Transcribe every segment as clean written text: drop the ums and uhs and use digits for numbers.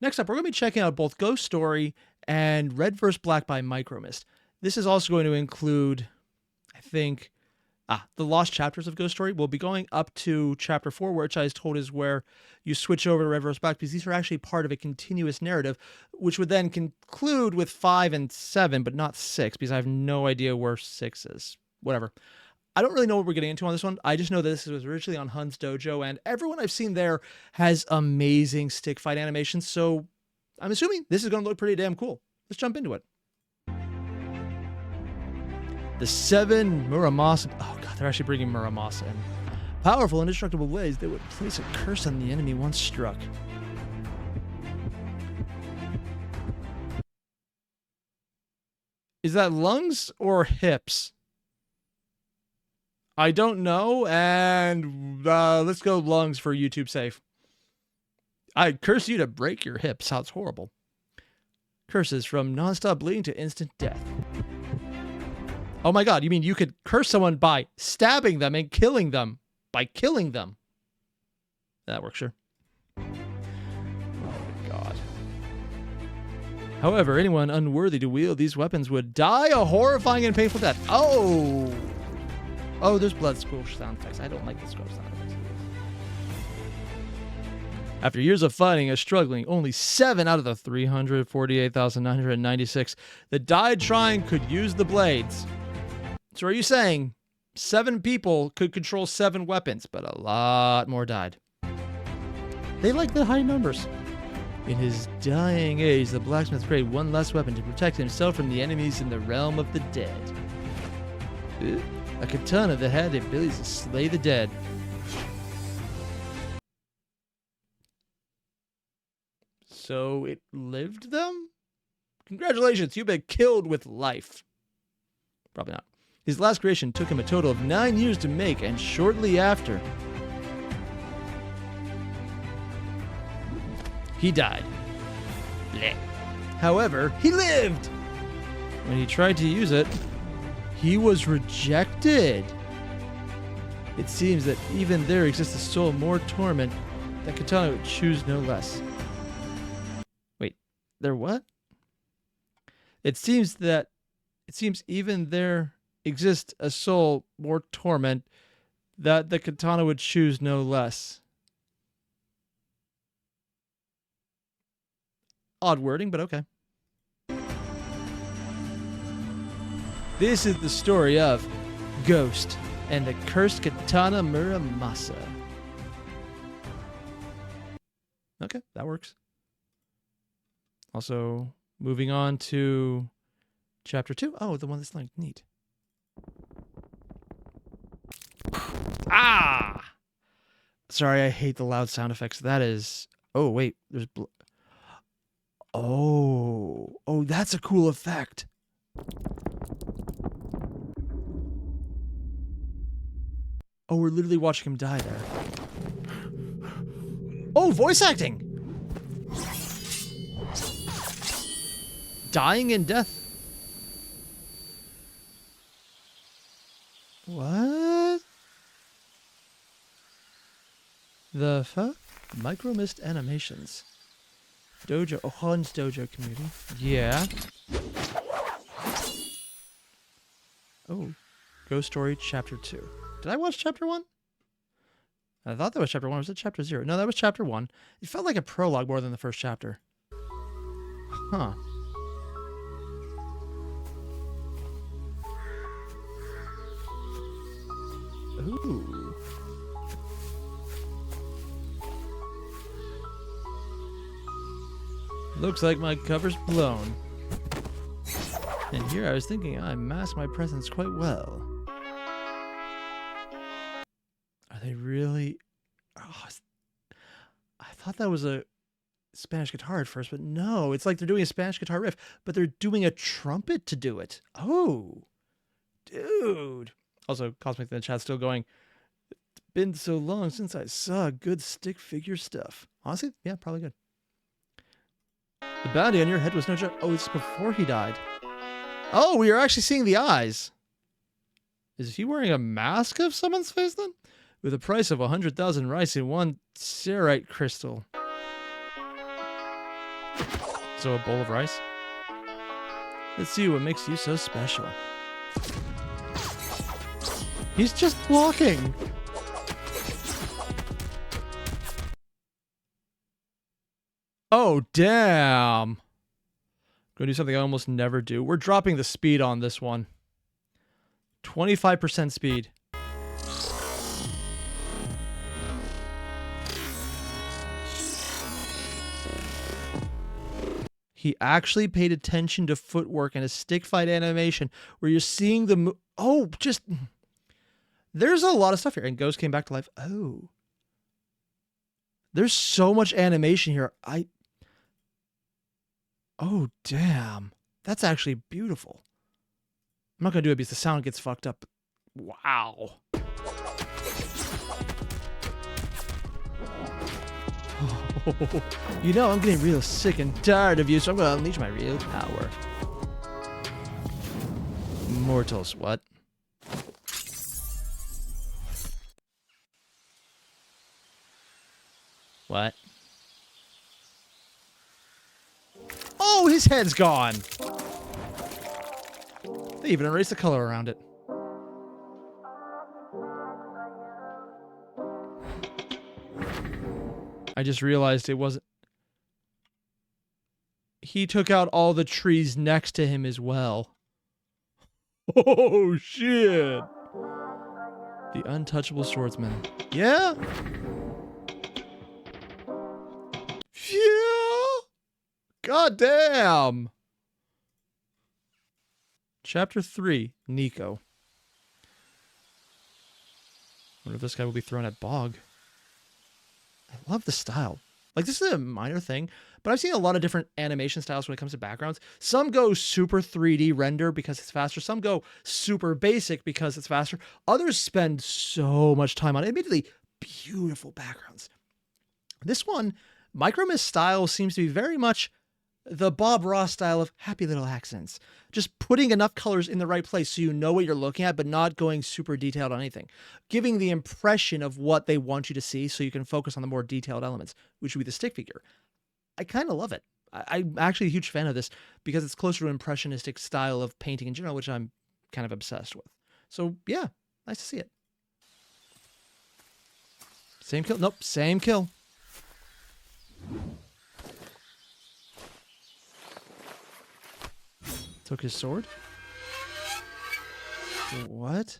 Next up, we're going to be checking out both Ghost Story and Red vs. Black by Micromist. This is also going to include, I think, the lost chapters of Ghost Story. We'll be going up to chapter 4, which I was told is where you switch over to Red vs. Black, because these are actually part of a continuous narrative, which would then conclude with 5 and 7, but not 6, because I have no idea where 6 is. Whatever. I don't really know what we're getting into on this one. I just know that this was originally on Hun's Dojo, and everyone I've seen there has amazing stick fight animations, so I'm assuming this is going to look pretty damn cool. Let's jump into it. The 7 Muramasa... Oh god, they're actually bringing Muramasa in. Powerful, indestructible blades that would place a curse on the enemy once struck. Is that lungs or hips? I don't know, and let's go lungs for YouTube safe. I curse you to break your hip. Sounds horrible. Curses from non-stop bleeding to instant death. Oh my god, you mean you could curse someone by stabbing them and killing them? By killing them. That works, sure. Oh my god. However, anyone unworthy to wield these weapons would die a horrifying and painful death. Oh! Oh, there's blood squelch sound effects. I don't like the squelch sound effects. After years of fighting and struggling, only 7 out of the 348,996 that died trying could use the blades. So are you saying 7 people could control 7 weapons, but a lot more died? They like the high numbers. In his dying age, the blacksmith created one last weapon to protect himself from the enemies in the realm of the dead. A katana that had the ability to slay the dead. So it lived them? Congratulations, you've been killed with life. Probably not. His last creation took him a total of 9 years to make, and shortly after, he died. Blech. However, he lived! When he tried to use it, he was rejected. It seems that even there exists a soul more torment that Katana would choose no less. Wait, there what? It seems even there exists a soul more torment that the Katana would choose no less. Odd wording, but okay. This is the story of Ghost and the Cursed Katana Muramasa. Okay, that works. Also, moving on to chapter 2. Oh, the one that's like neat. Ah! Sorry, I hate the loud sound effects. That is... Oh, wait. There's... Oh, that's a cool effect. Oh, we're literally watching him die there. Oh, voice acting! Dying in death. What? The fuck? Micromist animations. Dojo. Oh, Hun's Dojo community. Yeah. Oh. Ghost Story Chapter 2. Did I watch Chapter 1? I thought that was Chapter 1. Was it Chapter 0? No, that was Chapter 1. It felt like a prologue more than the first chapter. Huh. Ooh. Looks like my cover's blown. And here I was thinking I masked my presence quite well. Are they really... Oh, I thought that was a Spanish guitar at first, but no. It's like they're doing a Spanish guitar riff, but they're doing a trumpet to do it. Oh. Dude. Also, Cosmic in the chat still going, it's been so long since I saw good stick figure stuff. Honestly, yeah, probably good. The bounty on your head was no joke. Oh, it's before he died. Oh, we are actually seeing the eyes. Is he wearing a mask of someone's face then? With a price of 100,000 rice and 1 serite crystal. So a bowl of rice? Let's see what makes you so special. He's just walking. Oh, damn. Gonna do something I almost never do. We're dropping the speed on this one. 25% speed. He actually paid attention to footwork in a stick fight animation where you're seeing the oh, just... There's a lot of stuff here. And Ghost came back to life. Oh. There's so much animation here. Oh, damn. That's actually beautiful. I'm not going to do it because the sound gets fucked up. Wow. You know, I'm getting real sick and tired of you, so I'm going to unleash my real power. Mortals, what? What? Oh, his head's gone! They even erased the color around it. I just realized it wasn't... He took out all the trees next to him as well. Oh, shit! The untouchable swordsman. Yeah? Yeah! God damn! Chapter 3, Nico. Wonder if this guy will be thrown at Bog. I love the style. Like, this is a minor thing, but I've seen a lot of different animation styles when it comes to backgrounds. Some go super 3D render because it's faster. Some go super basic because it's faster. Others spend so much time on admittedly beautiful backgrounds. This one, Micromist style seems to be very much the Bob Ross style of happy little accents. Just putting enough colors in the right place so you know what you're looking at, but not going super detailed on anything. Giving the impression of what they want you to see so you can focus on the more detailed elements, which would be the stick figure. I kind of love it. I'm actually a huge fan of this because it's closer to an impressionistic style of painting in general, which I'm kind of obsessed with. So yeah, nice to see it. Same kill? Nope, same kill. Took his sword? What?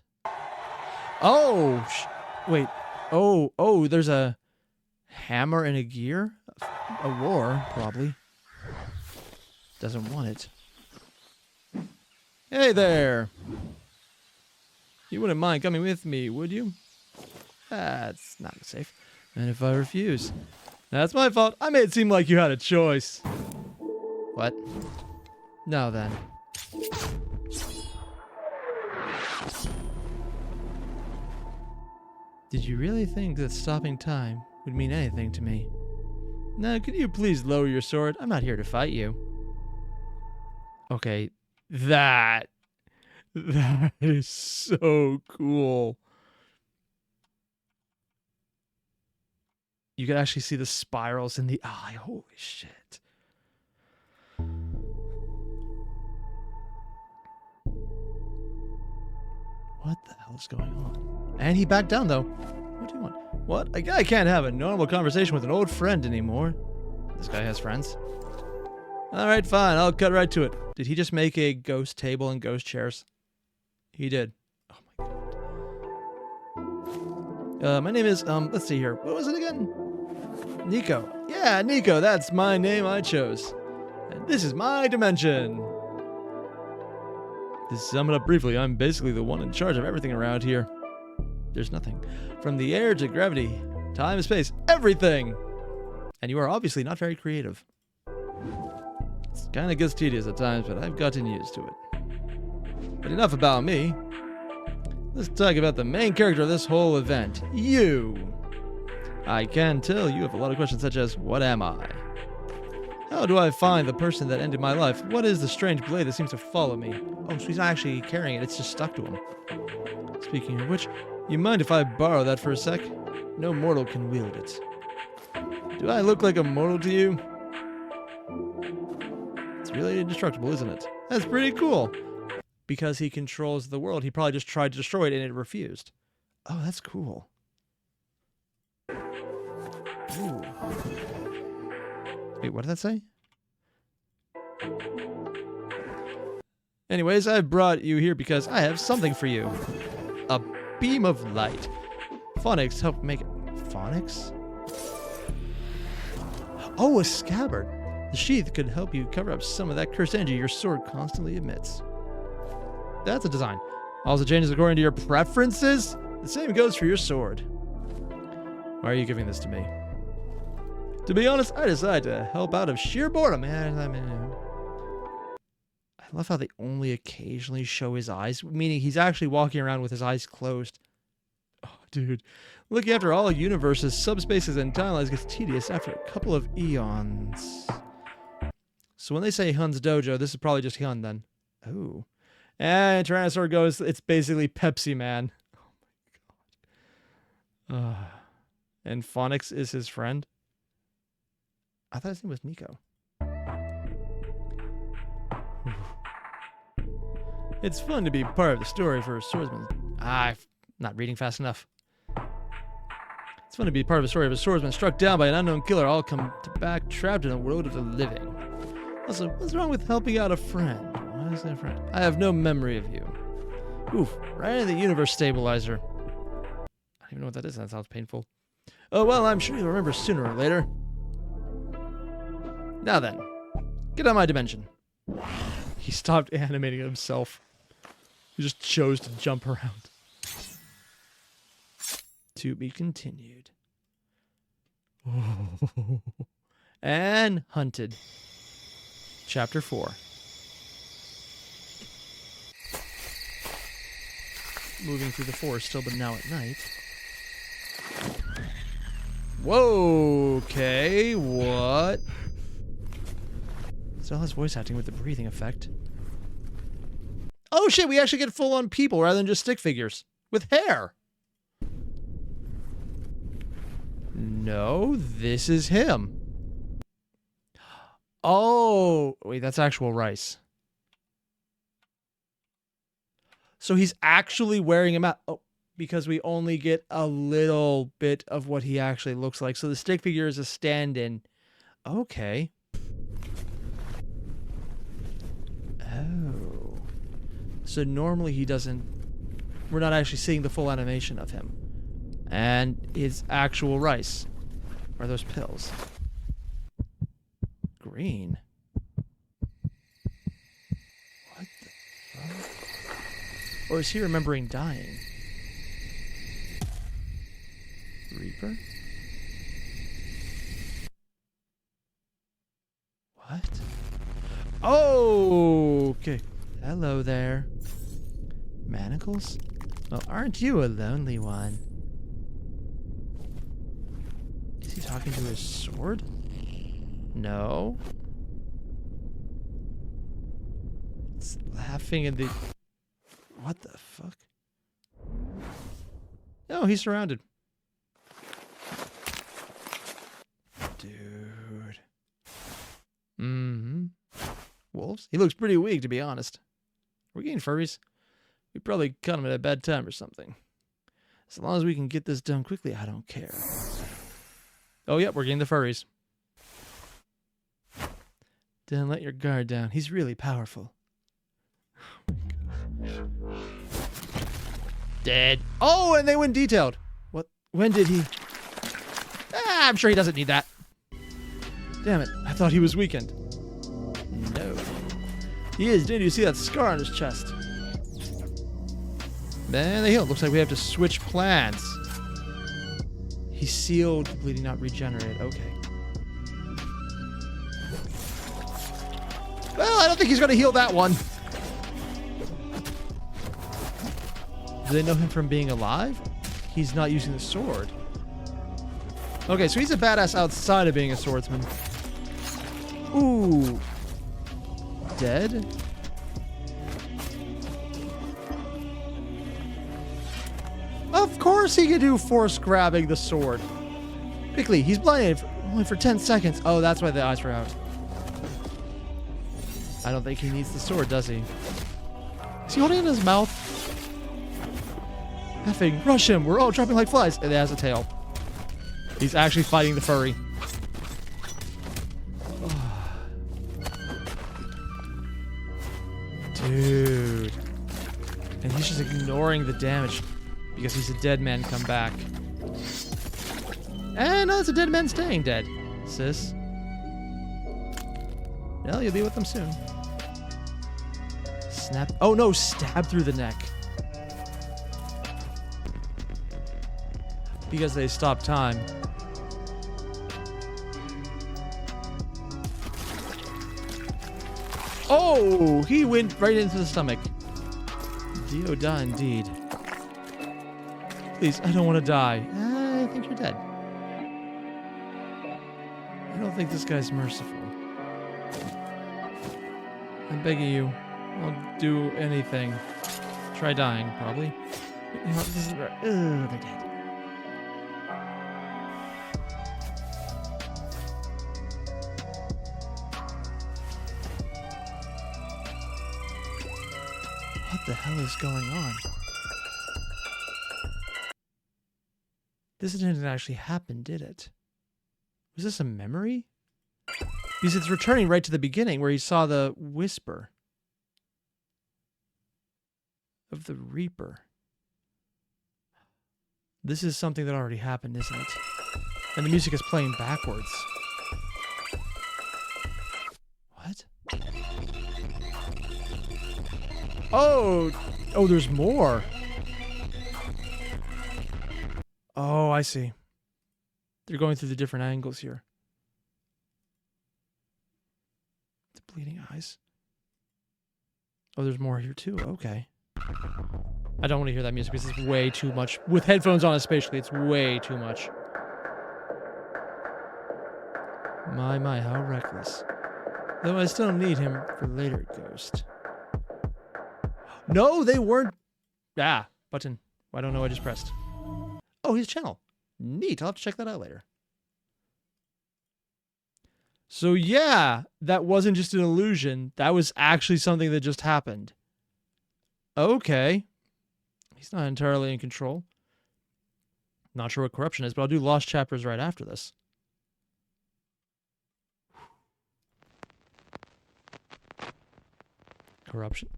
Oh! Wait. Oh, there's a hammer and a gear? A war, probably. Doesn't want it. Hey there! You wouldn't mind coming with me, would you? That's not safe. And if I refuse? That's my fault. I made it seem like you had a choice. What? Now then. Did you really think that stopping time would mean anything to me? Now, could you please lower your sword? I'm not here to fight you. Okay, that is so cool. You can actually see the spirals in the eye. Holy shit. What the hell is going on? And he backed down, though. What do you want? What? A guy can't have a normal conversation with an old friend anymore. This guy has friends. Alright, fine. I'll cut right to it. Did he just make a ghost table and ghost chairs? He did. Oh my god. My name is, let's see here. What was it again? Nico. Yeah, Nico. That's my name I chose. And this is my dimension. To sum it up briefly, I'm basically the one in charge of everything around here. There's nothing. From the air to gravity, time and space, everything! And you are obviously not very creative. It kind of gets tedious at times, but I've gotten used to it. But enough about me. Let's talk about the main character of this whole event. You! I can tell you have a lot of questions such as, what am I? How do I find the person that ended my life? What is the strange blade that seems to follow me? Oh, so he's not actually carrying it, it's just stuck to him. Speaking of which, you mind if I borrow that for a sec? No mortal can wield it. Do I look like a mortal to you? It's really indestructible, isn't it? That's pretty cool. Because he controls the world, he probably just tried to destroy it and it refused. Oh, that's cool. Ooh. Wait, what did that say? Anyways, I brought you here because I have something for you. A beam of light. Phonics helped make it. Phonics? Oh, a scabbard. The sheath could help you cover up some of that cursed energy your sword constantly emits. That's a design. Also changes according to your preferences. The same goes for your sword. Why are you giving this to me? To be honest, I decided to help out of sheer boredom. I love how they only occasionally show his eyes, meaning he's actually walking around with his eyes closed. Oh, dude. Looking after all universes, subspaces, and timelines gets tedious after a couple of eons. So when they say Hun's Dojo, this is probably just Hun then. Oh. And Tyrannosaur goes, it's basically Pepsi Man. Oh my god. And Phonics is his friend? I thought his name was Nico. It's fun to be part of the story for a swordsman. I'm not reading fast enough. It's fun to be part of a story of a swordsman struck down by an unknown killer, all come back trapped in a world of the living. Also, what's wrong with helping out a friend? Why is that a friend? I have no memory of you. Oof, right in the universe stabilizer. I don't even know what that is. That sounds painful. Oh, well, I'm sure you'll remember sooner or later. Now then, get out of my dimension. He stopped animating himself. He just chose to jump around. To be continued. And hunted. Chapter 4. Moving through the forest still, but now at night. Whoa, okay, what? Still has voice acting with the breathing effect. Oh shit, we actually get full-on people rather than just stick figures. With hair. No, this is him. Oh, wait, that's actual rice. So he's actually wearing a mask. Oh, because we only get a little bit of what he actually looks like. So the stick figure is a stand-in. Okay. Oh. So normally he doesn't... We're not actually seeing the full animation of him. And it's actual rice. Or are those pills? Green. What the fuck? Or is he remembering dying? Reaper? What? Oh, okay. Hello there. Manacles? Well, aren't you a lonely one? Is he talking to his sword? No. It's laughing in the... What the fuck? No, he's surrounded. Dude. Mm-hmm. Wolves? He looks pretty weak, to be honest. We're getting furries. We probably caught him at a bad time or something. As long as we can get this done quickly, I don't care. Oh, yep, we're getting the furries. Don't let your guard down. He's really powerful. Oh my god. Dead. Oh, and they went detailed. What? When did he? Ah, I'm sure he doesn't need that. Damn it. I thought he was weakened. No. He is. Didn't you see that scar on his chest? Man, they healed. Looks like we have to switch plans. He's sealed, completely not regenerated. Okay. Well, I don't think he's going to heal that one. Do they know him from being alive? He's not using the sword. Okay, so he's a badass outside of being a swordsman. Ooh. Dead? Of course he can do force grabbing the sword. Quickly, he's blinded only for 10 seconds. Oh, that's why the eyes were out. I don't think he needs the sword, does he? Is he holding it in his mouth? Effing, rush him! We're all dropping like flies! And it has a tail. He's actually fighting the furry. Dude. And he's just ignoring the damage because he's a dead man come back. And no, it's a dead man staying dead, sis. Well, you'll be with them soon. Snap. Oh no, stab through the neck. Because they stopped time. Oh, he went right into the stomach. Dioda indeed. Please, I don't want to die. I think you're dead. I don't think this guy's merciful. I'm begging you. I'll do anything. Try dying, probably. You know, this is where... Ugh, they're dead. What the hell is going on? This didn't actually happen, did it? Was this a memory? Because it's returning right to the beginning where he saw the whisper of the Reaper. This is something that already happened, isn't it? And the music is playing backwards. What? Oh! Oh, there's more! Oh, I see. They're going through the different angles here. The bleeding eyes. Oh, there's more here too. Okay. I don't want to hear that music because it's way too much. With headphones on especially, it's way too much. My, how reckless. Though I still need him for later, Ghost. No, they weren't... Ah, button. I don't know, I just pressed. Oh, his channel. Neat, I'll have to check that out later. So yeah, that wasn't just an illusion. That was actually something that just happened. Okay. He's not entirely in control. Not sure what corruption is, but I'll do lost chapters right after this. Corruption.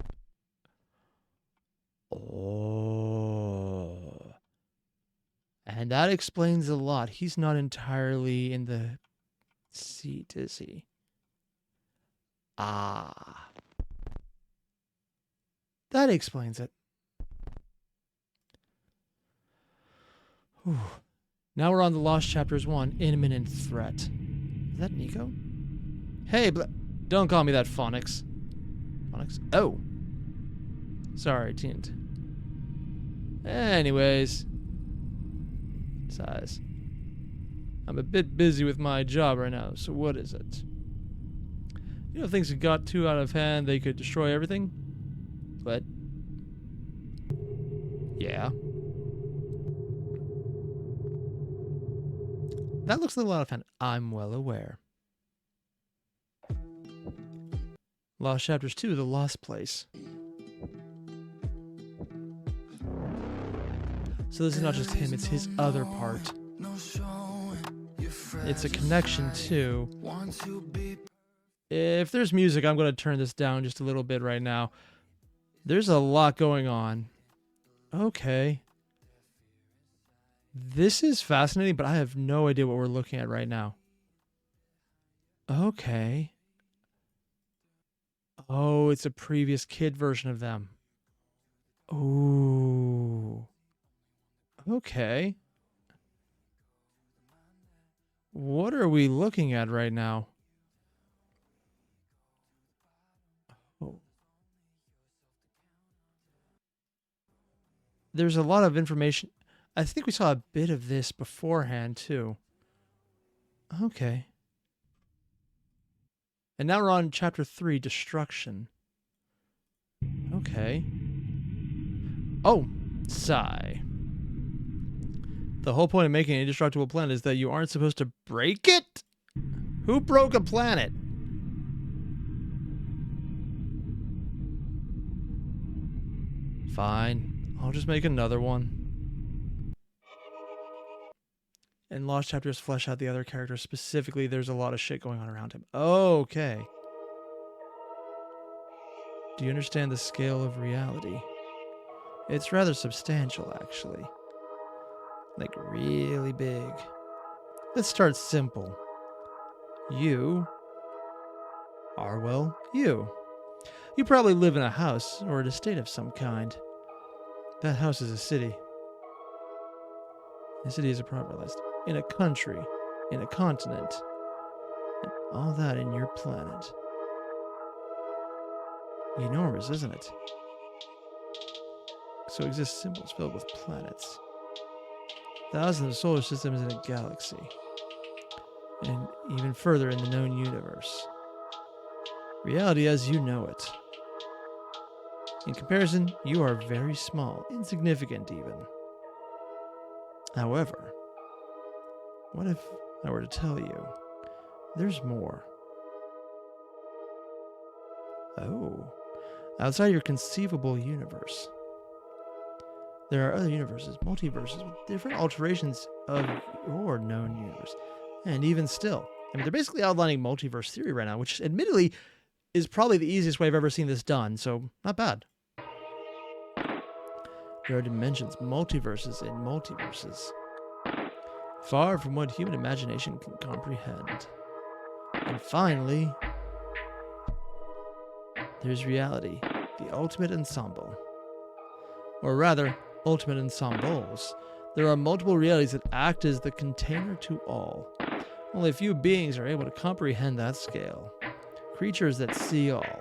Oh. And that explains a lot. He's not entirely in the seat, is he? Ah. That explains it. Whew. Now we're on the Lost Chapters 1, Imminent Threat. Is that Nico? Hey, don't call me that, Phonics. Phonics? Oh. Sorry, Tint. Anyways. Size. I'm a bit busy with my job right now, so what is it? You know, if things got too out of hand, they could destroy everything? But... yeah. That looks a little out of hand. I'm well aware. Lost Chapters 2, The Lost Place. So this is not just him, it's his other part. It's a connection too. If there's music, I'm going to turn this down just a little bit right now. There's a lot going on. Okay. This is fascinating, but I have no idea what we're looking at right now. Okay. Oh, it's a previous kid version of them. Ooh. Okay. What are we looking at right now? Oh. There's a lot of information. I think we saw a bit of this beforehand, too. Okay. And now we're on Chapter 3, Destruction. Okay. Oh, sigh. The whole point of making an indestructible planet is that you aren't supposed to break it? Who broke a planet? Fine. I'll just make another one. And Lost Chapters flesh out the other characters. Specifically, there's a lot of shit going on around him. Okay. Do you understand the scale of reality? It's rather substantial, actually. Like, really big. Let's start simple. You are, well, you. You probably live in a house or an estate of some kind. That house is a city. A city is a proper list. In a country, in a continent, and all that in your planet. Enormous, isn't it? So exist symbols filled with planets. Thousands of solar systems in a galaxy. And even further in the known universe. Reality as you know it. In comparison, you are very small, insignificant even. However, what if I were to tell you there's more? Oh, outside your conceivable universe. There are other universes, multiverses, with different alterations of your known universe. And even still, I mean, they're basically outlining multiverse theory right now, which admittedly is probably the easiest way I've ever seen this done, so not bad. There are dimensions, multiverses, and multiverses. Far from what human imagination can comprehend. And finally, there's reality, the ultimate ensemble. Or rather, ultimate ensembles. There are multiple realities that act as the container to all. Only a few beings are able to comprehend that scale. Creatures that see all,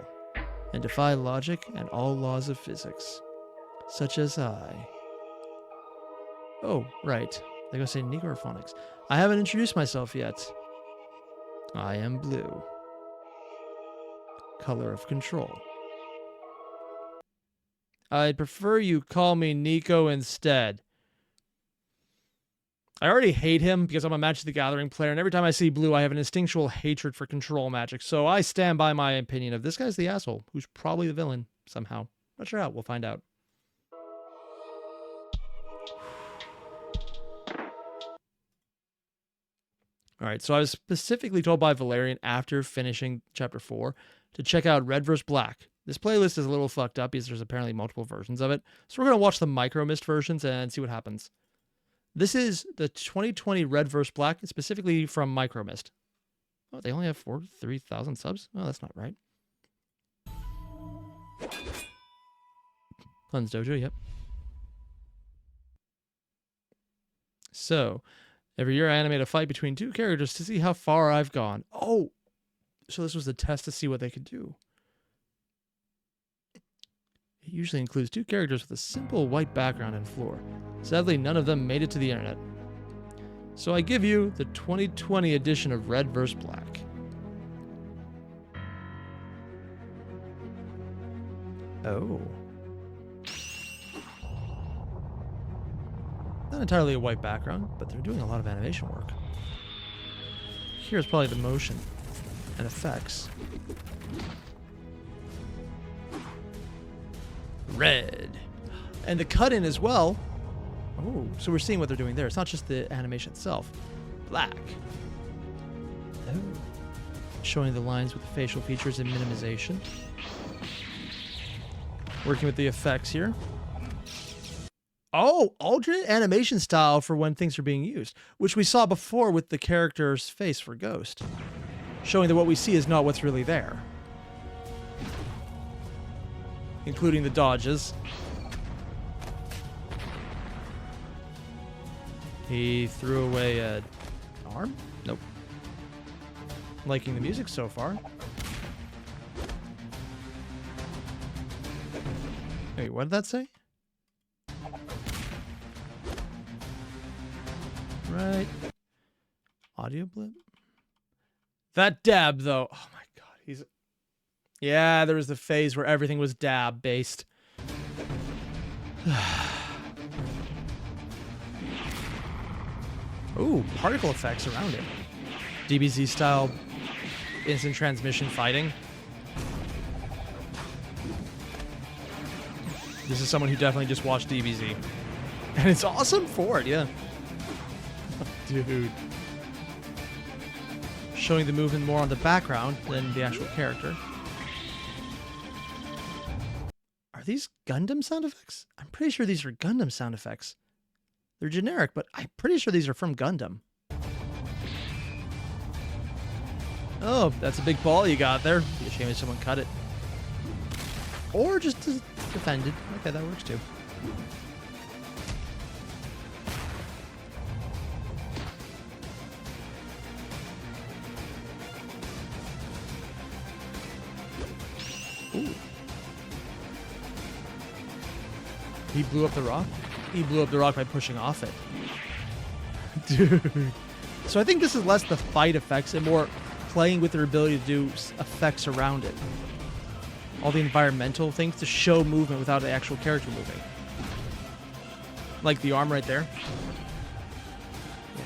and defy logic and all laws of physics. Such as I. Oh, right. I gotta say Negrophonics. I haven't introduced myself yet. I am blue. Color of control. I'd prefer you call me Nico instead. I already hate him because I'm a Magic the Gathering player, and every time I see blue, I have an instinctual hatred for control magic. So I stand by my opinion of this guy's the asshole, who's probably the villain somehow. Not sure how. We'll find out. All right, so I was specifically told by Valerian after finishing Chapter 4 to check out Red vs. Black. This playlist is a little fucked up because there's apparently multiple versions of it. So we're going to watch the Micromist versions and see what happens. This is the 2020 Red vs. Black, specifically from Micromist. Oh, they only have 43,000 subs? Oh, that's not right. Hun's Dojo, yep. So, every year I animate a fight between two characters to see how far I've gone. Oh, so this was the test to see what they could do. It usually includes two characters with a simple white background and floor. Sadly, none of them made it to the internet. So I give you the 2020 edition of Red vs. Black. Oh. Not entirely a white background, but they're doing a lot of animation work. Here's probably the motion and effects. Red. And the cut-in as well. Oh, so we're seeing what they're doing there. It's not just the animation itself. Black. Oh. Showing the lines with the facial features and minimization. Working with the effects here. Oh, alternate animation style for when things are being used, which we saw before with the character's face for Ghost. Showing that what we see is not what's really there. Including the dodges. He threw away an arm? Nope. Liking the music so far. Wait, what did that say? Right. Audio blip? That dab, though. Oh my god, he's... Yeah, there was the phase where everything was dab-based. Ooh, particle effects around it. DBZ-style instant transmission fighting. This is someone who definitely just watched DBZ. And it's awesome for it, yeah. Dude. Showing the movement more on the background than the actual character. Are these Gundam sound effects? I'm pretty sure these are Gundam sound effects. They're generic, but I'm pretty sure these are from Gundam. Oh, that's a big ball you got there. Be a shame if someone cut it. Or just defend it. Okay, that works too. Ooh. He blew up the rock? He blew up the rock by pushing off it. Dude. So I think this is less the fight effects and more playing with their ability to do effects around it. All the environmental things to show movement without the actual character moving. Like the arm right there. Yeah.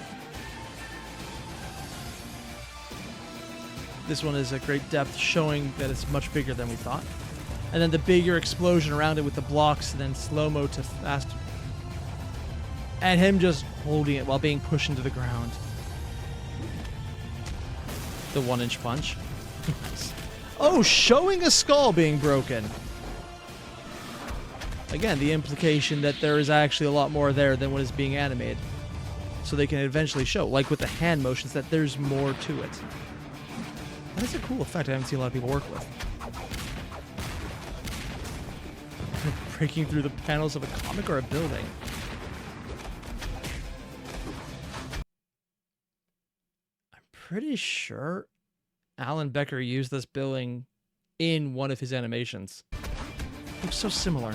This one is a great depth, showing that it's much bigger than we thought. And then the bigger explosion around it with the blocks, and then slow-mo to fast. And him just holding it while being pushed into the ground. The 1-inch punch. Oh, showing a skull being broken. Again, the implication that there is actually a lot more there than what is being animated. So they can eventually show, like with the hand motions, that there's more to it. That's a cool effect I haven't seen a lot of people work with. Breaking through the panels of a comic or a building. I'm pretty sure Alan Becker used this building in one of his animations. Looks so similar.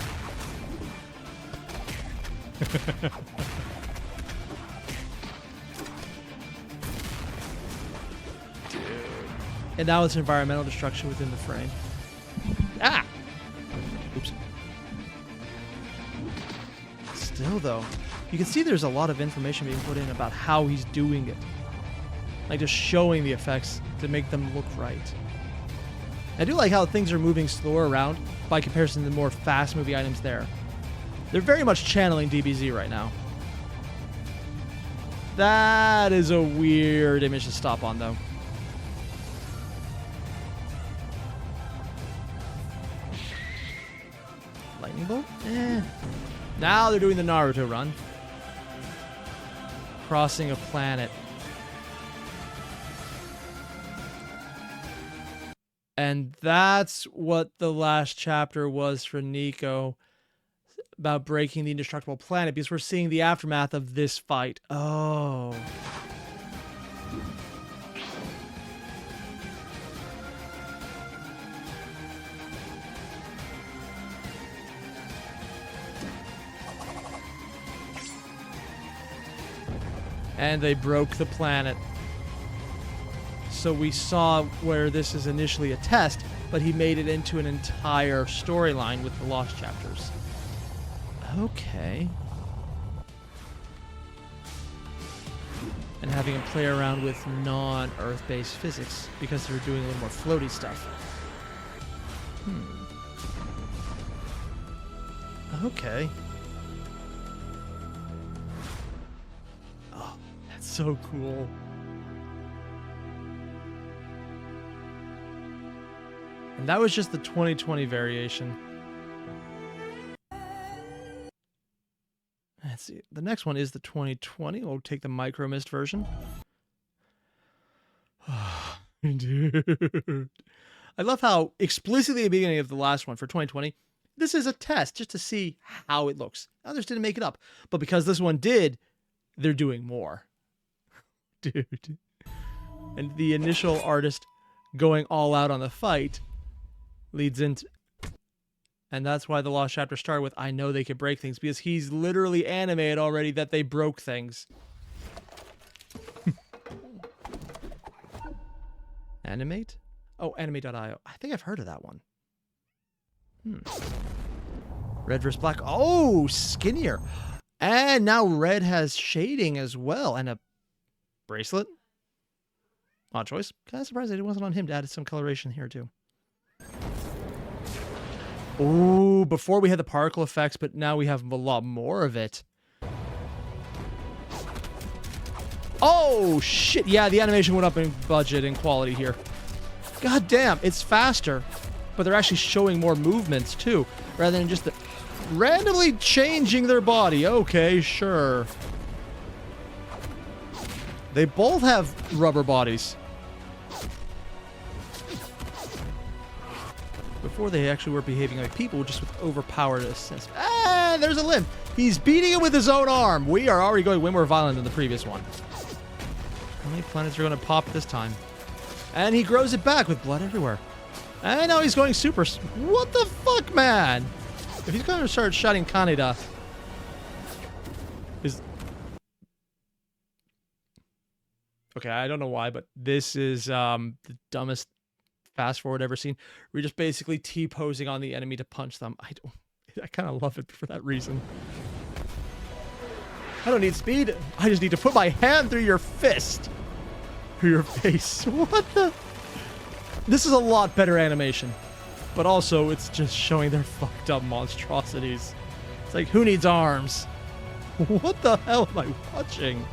Dude. And now it's environmental destruction within the frame. Ah! Oops. Still, though, you can see there's a lot of information being put in about how he's doing it. Like, just showing the effects to make them look right. I do like how things are moving slower around by comparison to the more fast-moving items there. They're very much channeling DBZ right now. That is a weird image to stop on, though. Lightning bolt? Eh. Now they're doing the Naruto run. Crossing a planet. And that's what the last chapter was for Nico, about breaking the indestructible planet, because we're seeing the aftermath of this fight. Oh. And they broke the planet. So we saw where this is initially a test, but he made it into an entire storyline with the lost chapters. Okay. And having him play around with non-Earth-based physics because they're doing a little more floaty stuff. Okay. Oh, that's so cool. And that was just the 2020 variation. Let's see. The next one is the 2020. We'll take the Micromist version. Dude. I love how explicitly at the beginning of the last one for 2020, this is a test just to see how it looks. Others didn't make it up. But because this one did, they're doing more. Dude. And the initial artist going all out on the fight leads into, and that's why the lost chapter started with I know they could break things, because he's literally animated already that they broke things. Animate? Oh, anime.io. I think I've heard of that one. Red versus black. Oh, skinnier. And now red has shading as well, and a bracelet. Odd choice. Kind of surprised that it wasn't on him to add some coloration here too. Ooh, before we had the particle effects, but now we have a lot more of it. Oh, shit. Yeah, the animation went up in budget and quality here. God damn, it's faster. But they're actually showing more movements, too. Rather than just randomly changing their body. Okay, sure. They both have rubber bodies. Before they actually were behaving like people, just with overpowered sense. Ah, there's a limb. He's beating it with his own arm. We are already going way more violent than the previous one. How many planets are going to pop this time? And he grows it back with blood everywhere. And now he's going super... What the fuck, man? If he's going to start shouting Kaneda... Okay, I don't know why, but this is the dumbest fast forward ever seen. We're just basically T-posing on the enemy to punch them. I kind of love it for that reason. I don't need speed. I just need to put my hand through your fist. Through your face. What the... This is a lot better animation. But also, it's just showing their fucked up monstrosities. It's like, who needs arms? What the hell am I watching?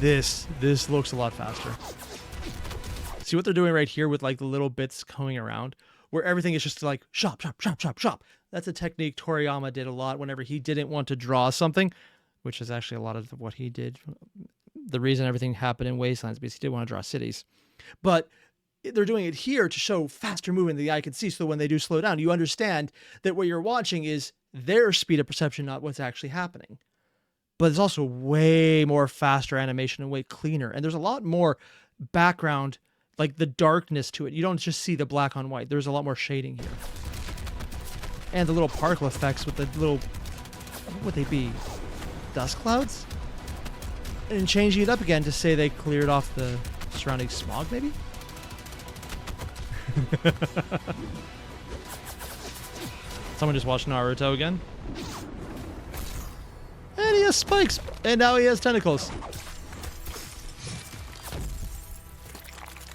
This looks a lot faster. See what they're doing right here with like the little bits going around, where everything is just like shop, shop, shop, shop, shop. That's a technique Toriyama did a lot whenever he didn't want to draw something, which is actually a lot of what he did. The reason everything happened in Wastelands because he did want to draw cities. But they're doing it here to show faster movement the eye can see, so when they do slow down, you understand that what you're watching is their speed of perception, not what's actually happening. But it's also way more faster animation and way cleaner. And there's a lot more background, like the darkness to it. You don't just see the black on white. There's a lot more shading here. And the little particle effects with the little, what would they be? Dust clouds? And changing it up again to say they cleared off the surrounding smog, maybe? Someone just watched Naruto again. And he has spikes. And now he has tentacles.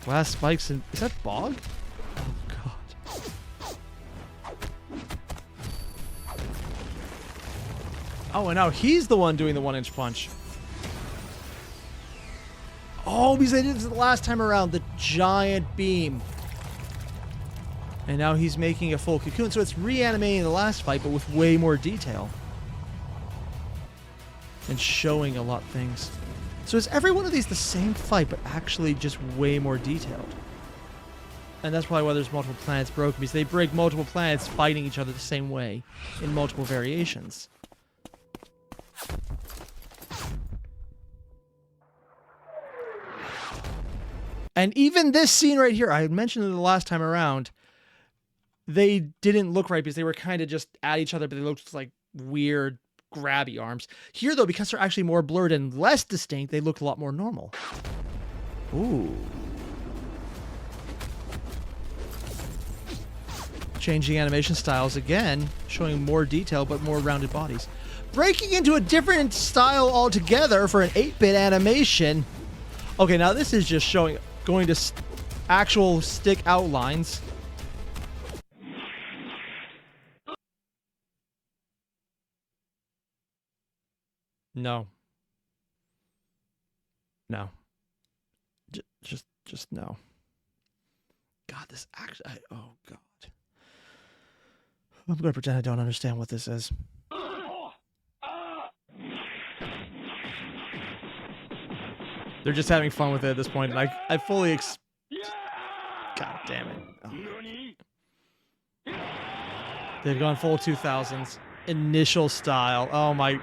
Glass spikes and... Is that bog? Oh, God. Oh, and now he's the one doing the 1-inch punch. Oh, because they did this the last time around. The giant beam. And now he's making a full cocoon. So it's reanimating the last fight, but with way more detail. And showing a lot of things. So is every one of these the same fight, but actually just way more detailed? And that's probably why there's multiple planets broken, because they break multiple planets fighting each other the same way in multiple variations. And even this scene right here, I had mentioned it the last time around, they didn't look right because they were kind of just at each other, but they looked like weird grabby arms. Here, though, because they're actually more blurred and less distinct, they look a lot more normal. Ooh. Changing animation styles again, showing more detail but more rounded bodies. Breaking into a different style altogether for an 8-bit animation. Okay, now this is just showing, going to actual stick outlines. No. No. Just no. God, this actually... oh, God. I'm going to pretend I don't understand what this is. They're just having fun with it at this point, and I fully God damn it. Oh. They've gone full 2000s. Initial style. Oh, my...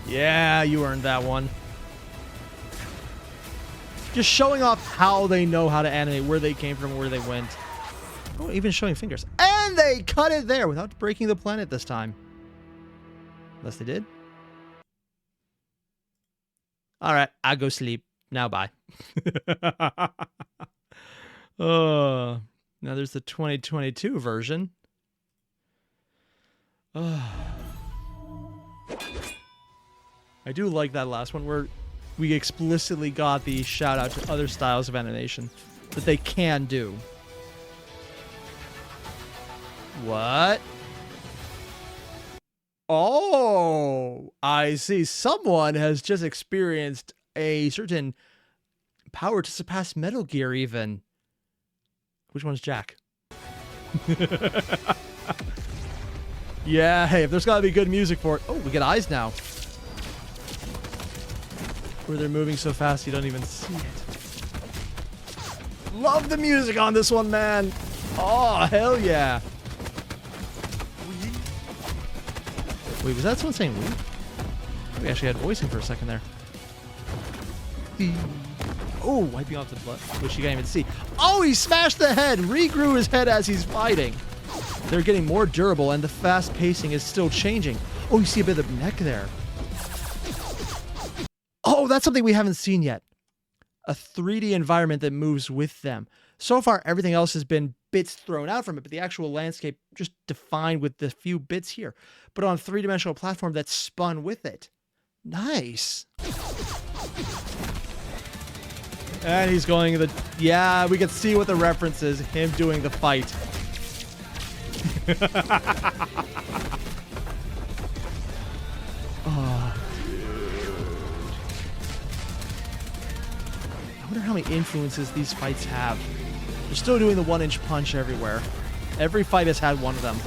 Yeah, you earned that one. Just showing off how they know how to animate, where they came from, where they went. Oh, even showing fingers. And they cut it there without breaking the planet this time. Unless they did. Alright, I'll go sleep. Now bye. Oh, now there's the 2022 version. I do like that last one where we explicitly got the shout out to other styles of animation that they can do. What? Oh, I see. Someone has just experienced a certain power to surpass Metal Gear even. Which one's Jack? Yeah, hey, if there's gotta be good music for it. Oh, we get eyes now. Where they're moving so fast you don't even see it. Love the music on this one, man. Oh, hell yeah. Wait, was that someone saying we? We actually had voicing for a second there. Oh, wiping off the blood, which you can't even see. Oh, he smashed the head, regrew his head as he's fighting. They're getting more durable, and the fast pacing is still changing. Oh, you see a bit of the neck there. Oh, that's something we haven't seen yet. A 3D environment that moves with them. So far, everything else has been bits thrown out from it, but the actual landscape just defined with the few bits here. But on a three-dimensional platform that's spun with it. Nice. And he's going the... Yeah, we can see what the reference is. Him doing the fight. Oh, I wonder how many influences these fights have. They're still doing the 1-inch punch everywhere. Every fight has had one of them.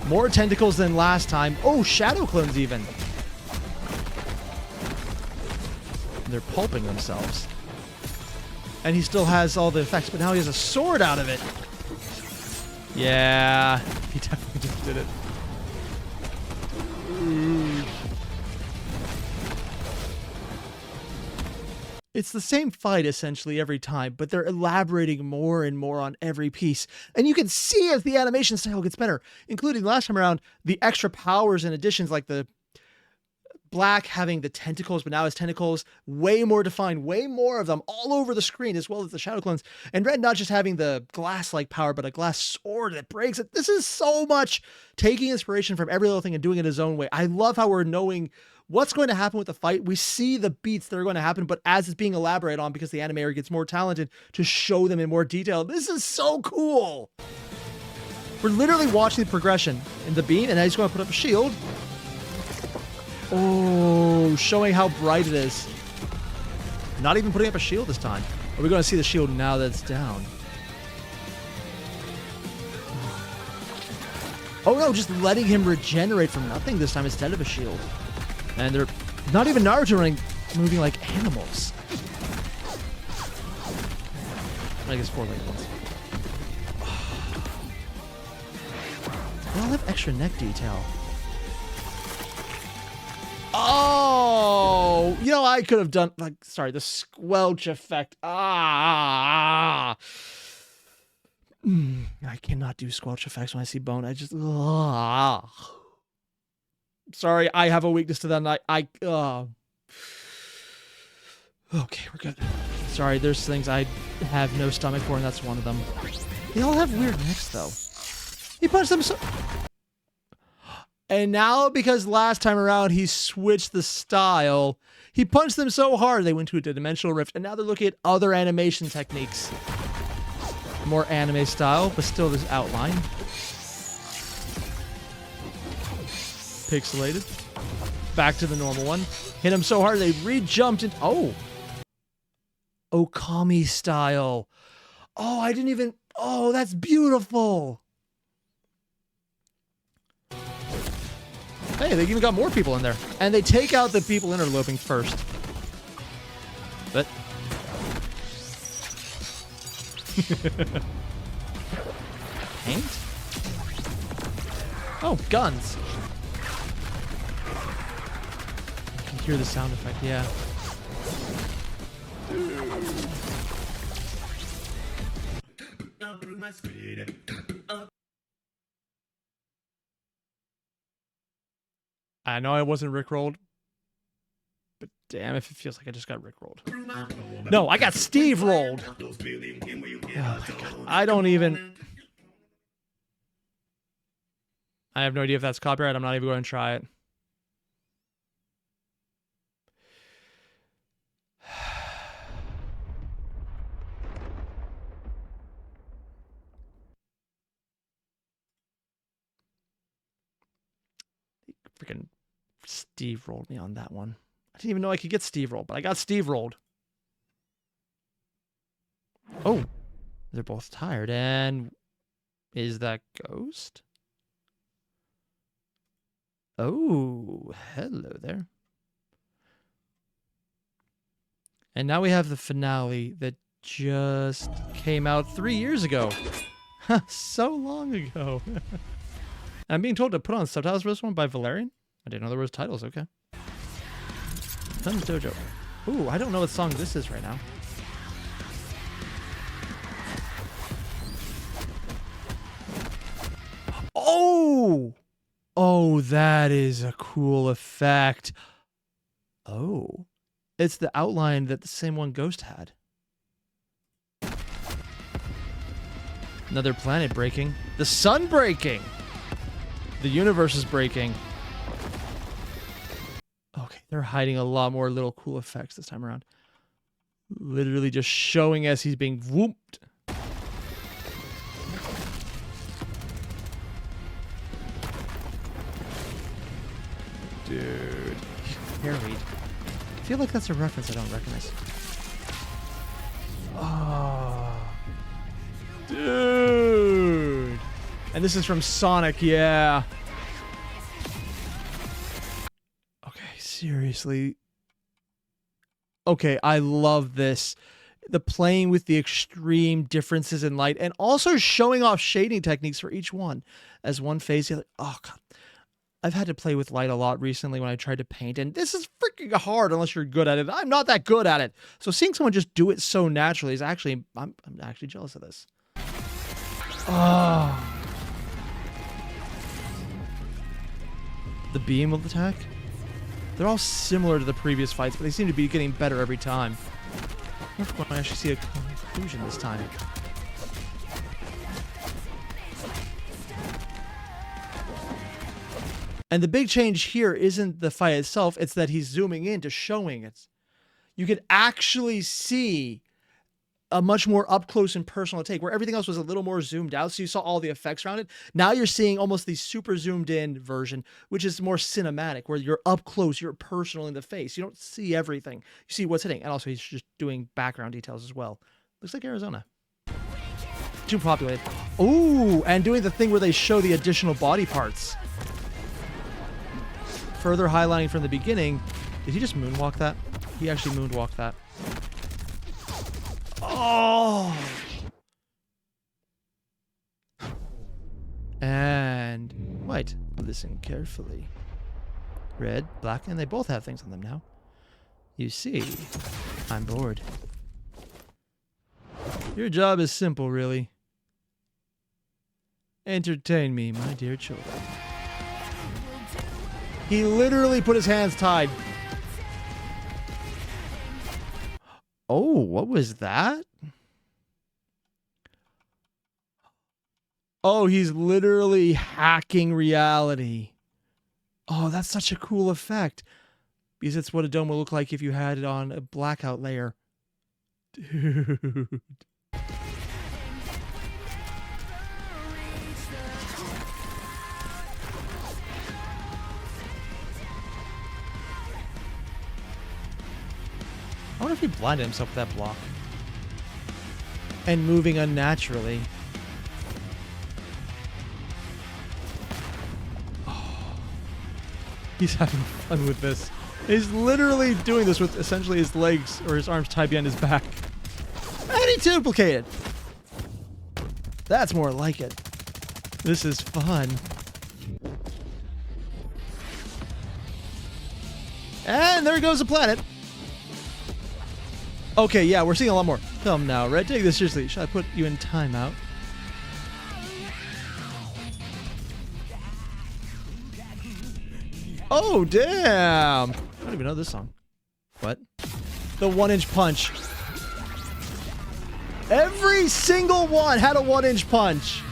More tentacles than last time. Oh, shadow clones even. They're pulping themselves. And he still has all the effects, but now he has a sword out of it. Yeah, he definitely just did it. Ooh. It's the same fight essentially every time, but they're elaborating more and more on every piece. And you can see as the animation style gets better, including last time around, the extra powers and additions like the Black having the tentacles, but now his tentacles way more defined, way more of them all over the screen, as well as the shadow clones. And Red not just having the glass-like power, but a glass sword that breaks it. This is so much taking inspiration from every little thing and doing it his own way. I love how we're knowing what's going to happen with the fight. We see the beats that are going to happen, but as it's being elaborated on, because the animator gets more talented to show them in more detail. This is so cool. We're literally watching the progression in the beam, and now he's going to put up a shield. Oh, showing how bright it is. Not even putting up a shield this time. Are we going to see the shield now that it's down? Oh no, just letting him regenerate from nothing this time instead of a shield. And they're not even Naruto running, moving like animals. I guess 4-legged ones. They all have extra neck detail. Oh, you know, I could have done, like, sorry, the squelch effect. I cannot do squelch effects when I see bone. I just, sorry, I have a weakness to that, and okay, we're good. Sorry, there's things I have no stomach for, and that's one of them. They all have weird necks, though. He punched them so... And now, because last time around he switched the style, he punched them so hard they went to a dimensional rift, and now they're looking at other animation techniques. More anime style, but still this outline. Pixelated. Back to the normal one. Hit him so hard they re-jumped in. Oh! Okami style. Oh, I didn't even... Oh, that's beautiful! Hey, they even got more people in there. And they take out the people interloping first. But... Paint? Oh, guns. I can hear the sound effect, yeah. I know I wasn't rickrolled, but damn if it feels like I just got rickrolled. No, I got Steve rolled. Oh my God. I don't even... I have no idea if that's copyright. I'm not even going to try it. Freaking Steve rolled me on that one. I didn't even know I could get Steve rolled, but I got Steve rolled. Oh, they're both tired. And is that Ghost? Oh, hello there. And now we have the finale that just came out 3 years ago. So long ago. I'm being told to put on subtitles for this one by Valerian. I didn't know there was titles. Okay. Tons Dojo. Ooh, I don't know what song this is right now. Oh! Oh, that is a cool effect. Oh. It's the outline that the same one Ghost had. Another planet breaking. The sun breaking! The universe is breaking. Okay, they're hiding a lot more little cool effects this time around. Literally just showing as he's being whooped. Dude. Carried. I feel like that's a reference I don't recognize. Oh. Dude. And this is from Sonic, yeah. Okay, seriously. Okay, I love this. The playing with the extreme differences in light and also showing off shading techniques for each one. As one phase, you're like, oh, God. I've had to play with light a lot recently when I tried to paint, and this is freaking hard unless you're good at it. I'm not that good at it. So seeing someone just do it so naturally is actually, I'm actually jealous of this. Oh. The beam of attack? They're all similar to the previous fights, but they seem to be getting better every time. I wonder if I actually see a conclusion this time. And the big change here isn't the fight itself, it's that he's zooming in to showing it. You could actually see a much more up close and personal take, where everything else was a little more zoomed out, so you saw all the effects around it. Now you're seeing almost the super zoomed in version, which is more cinematic, where you're up close, you're personal in the face. You don't see everything. You see what's hitting. And also he's just doing background details as well. Looks like Arizona. Too populated. Ooh, and doing the thing where they show the additional body parts. Further highlighting from the beginning. Did he just moonwalk that? He actually moonwalked that. Oh! And white. Listen carefully. Red, black, and they both have things on them now. You see, I'm bored. Your job is simple, really. Entertain me, my dear children. He literally put his hands tied. Oh, what was that? Oh, he's literally hacking reality. Oh, that's such a cool effect. Because it's what a dome would look like if you had it on a blackout layer. Dude. I wonder if he blinded himself with that block. And moving unnaturally. Oh. He's having fun with this. He's literally doing this with essentially his legs or his arms tied behind his back. And he duplicated. That's more like it. This is fun. And there goes the planet. Okay, yeah, we're seeing a lot more. Come now, Red, take this seriously. Should I put you in timeout? Oh, damn! I don't even know this song. What? The 1-inch punch. Every single one had a 1-inch punch.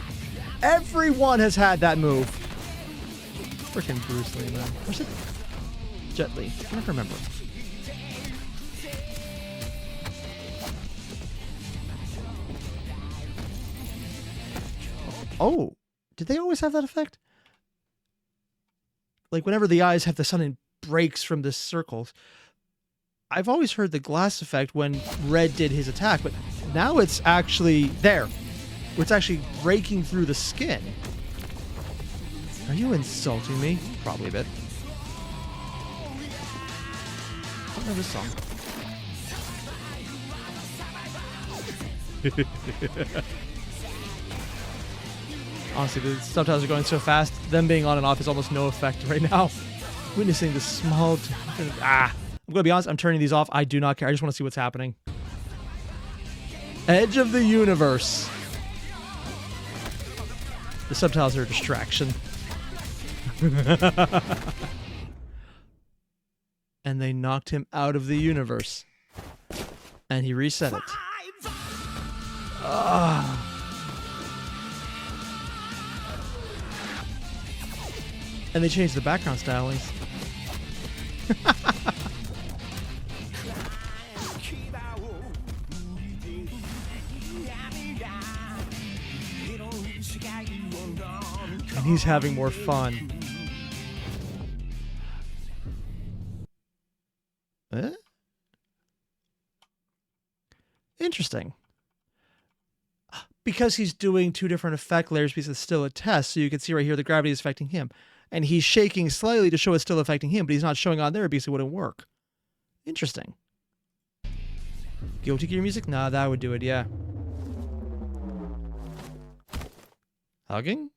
Everyone has had that move. Freaking Bruce Lee, man. Or is it Jet Li? I can't remember. Oh, did they always have that effect? Like whenever the eyes have the sun breaks from the circles. I've always heard the glass effect when Red did his attack, but now it's actually there. It's actually breaking through the skin. Are you insulting me? Probably a bit. I don't know this song. Honestly, the subtitles are going so fast, them being on and off is almost no effect right now. Witnessing the small... I'm going to be honest, I'm turning these off. I do not care. I just want to see what's happening. Edge of the universe. The subtitles are a distraction. And they knocked him out of the universe. And he reset it. And they changed the background stylings. And he's having more fun. Interesting. Because he's doing two different effect layers because it's still a test, so you can see right here the gravity is affecting him. And he's shaking slightly to show it's still affecting him, but he's not showing on there because it wouldn't work. Interesting. Guilty Gear music? Nah, that would do it, yeah. Hugging?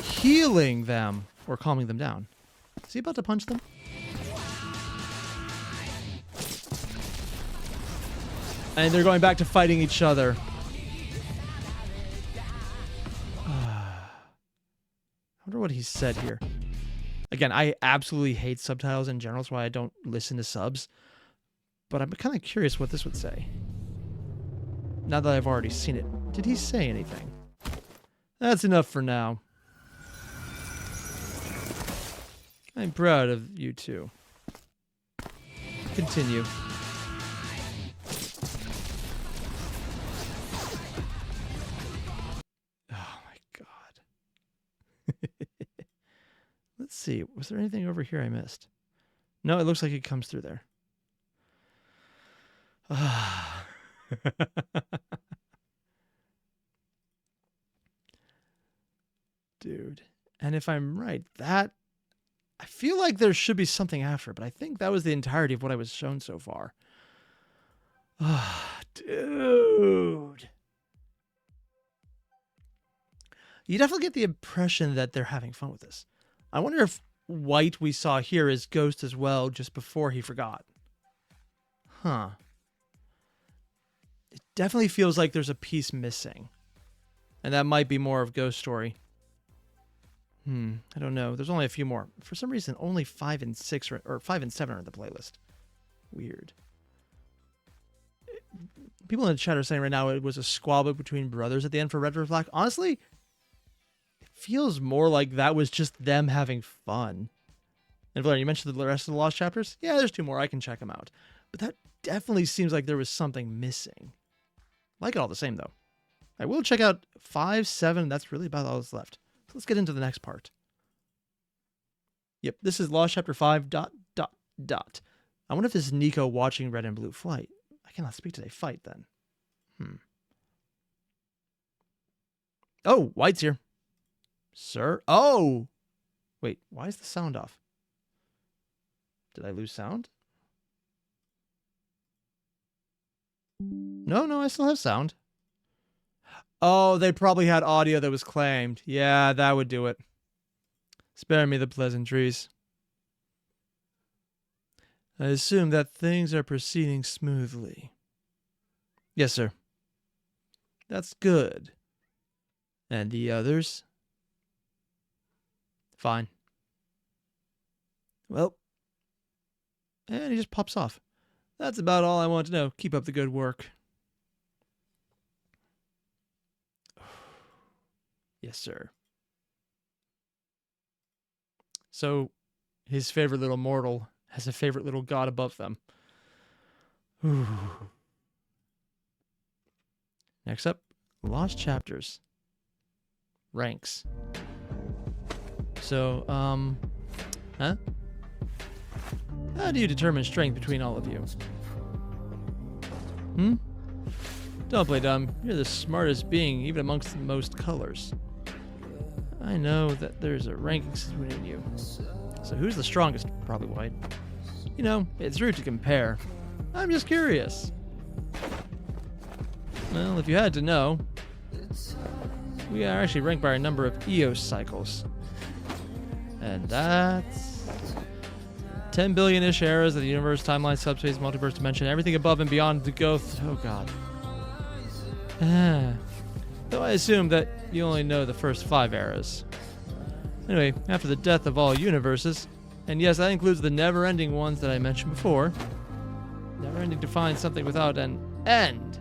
Healing them. Or calming them down. Is he about to punch them? And they're going back to fighting each other. I wonder what he said here. Again, I absolutely hate subtitles in general, that's why I don't listen to subs. But I'm kind of curious what this would say. Now that I've already seen it. Did he say anything? That's enough for now. I'm proud of you two. Continue. Let's see. Was there anything over here I missed? No, it looks like it comes through there. Dude. And if I'm right, that... I feel like there should be something after, but I think that was the entirety of what I was shown so far. Dude. You definitely get the impression that they're having fun with this. I wonder if White we saw here is Ghost as well, just before he forgot. Huh. It definitely feels like there's a piece missing. And that might be more of Ghost Story. I don't know. There's only a few more. For some reason, only 5 and 6 or 5 and 7 are in the playlist. Weird. People in the chat are saying right now it was a squabble between brothers at the end for Red vs. Black. Honestly, feels more like that was just them having fun. And Valerian, you mentioned the rest of the Lost chapters? Yeah, there's 2 more. I can check them out. But that definitely seems like there was something missing. Like it all the same, though. I will check out 5, 7. That's really about all that's left. So let's get into the next part. Yep, this is Lost Chapter 5, ... I wonder if this is Nico watching Red and Blue fight. I cannot speak today. Fight, then. Oh, White's here. Sir? Oh! Wait, why is the sound off? Did I lose sound? No, I still have sound. Oh, they probably had audio that was claimed. Yeah, that would do it. Spare me the pleasantries. I assume that things are proceeding smoothly. Yes, sir. That's good. And the others? Fine. Well, and he just pops off. That's about all I want to know. Keep up the good work. Yes, sir. So his favorite little mortal has a favorite little god above them. Ooh. Next up, Lost Chapters. Ranks. So, huh? How do you determine strength between all of you? Don't play dumb. You're the smartest being, even amongst the most colors. I know that there's a ranking system between you. So who's the strongest? Probably white. You know, it's rude to compare. I'm just curious. Well, if you had to know, we are actually ranked by our number of EOS cycles. And that's 10 billion-ish eras of the universe, timeline, subspace, multiverse, dimension, everything above and beyond the go. Oh god. Though I assume that you only know the first 5 eras. Anyway, after the death of all universes, and yes, that includes the never-ending ones that I mentioned before. Never-ending defines something without an end.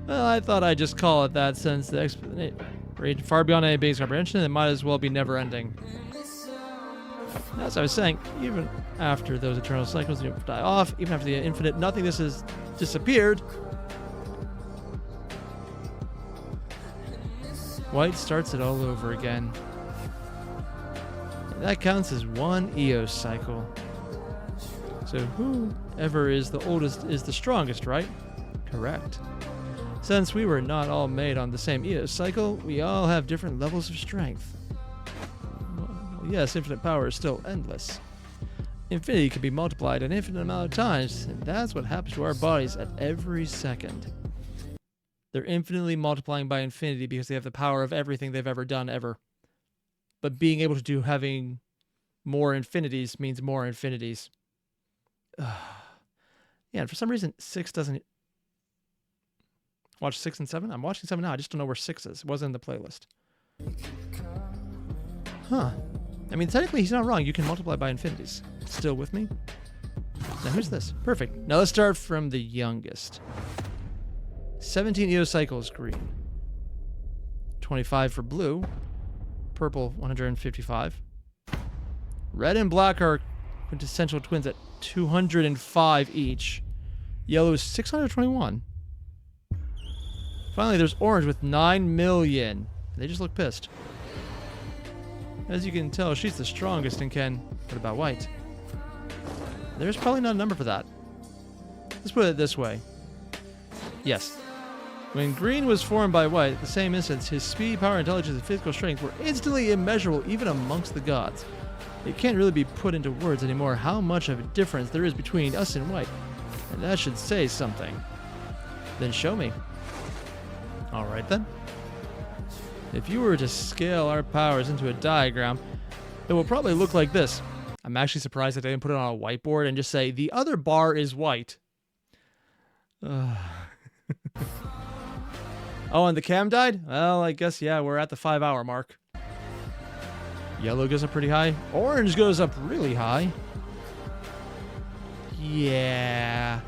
Well, I thought I'd just call it that since the explanation raged far beyond any base comprehension, it might as well be never-ending. As I was saying, even after those eternal cycles die off, even after the infinite nothingness has disappeared, white starts it all over again. And that counts as one EOS cycle. So whoever is the oldest is the strongest, right? Correct. Since we were not all made on the same EOS cycle, we all have different levels of strength. Well, yes, infinite power is still endless. Infinity can be multiplied an infinite amount of times, and that's what happens to our bodies at every second. They're infinitely multiplying by infinity because they have the power of everything they've ever done, ever. But being able to do having more infinities means more infinities. Yeah, and for some reason, 6 doesn't... Watch 6 and 7? I'm watching 7 now. I just don't know where 6 is. It wasn't in the playlist. Huh. I mean, technically, he's not wrong. You can multiply by infinities. Still with me? Now, who's this? Perfect. Now, let's start from the youngest. 17 EOS cycles, green. 25 for blue. Purple, 155. Red and black are quintessential twins at 205 each. Yellow is 621. Finally, there's orange with 9 million. They just look pissed. As you can tell, she's the strongest and can... What about white? There's probably not a number for that. Let's put it this way. Yes. When green was formed by white, at the same instance, his speed, power, intelligence, and physical strength were instantly immeasurable even amongst the gods. It can't really be put into words anymore how much of a difference there is between us and white. And that should say something. Then show me. Alright then. If you were to scale our powers into a diagram, it will probably look like this. I'm actually surprised that they didn't put it on a whiteboard and just say, the other bar is white. Oh, and the cam died? Well, I guess, yeah, we're at the 5-hour mark. Yellow goes up pretty high. Orange goes up really high. Yeah.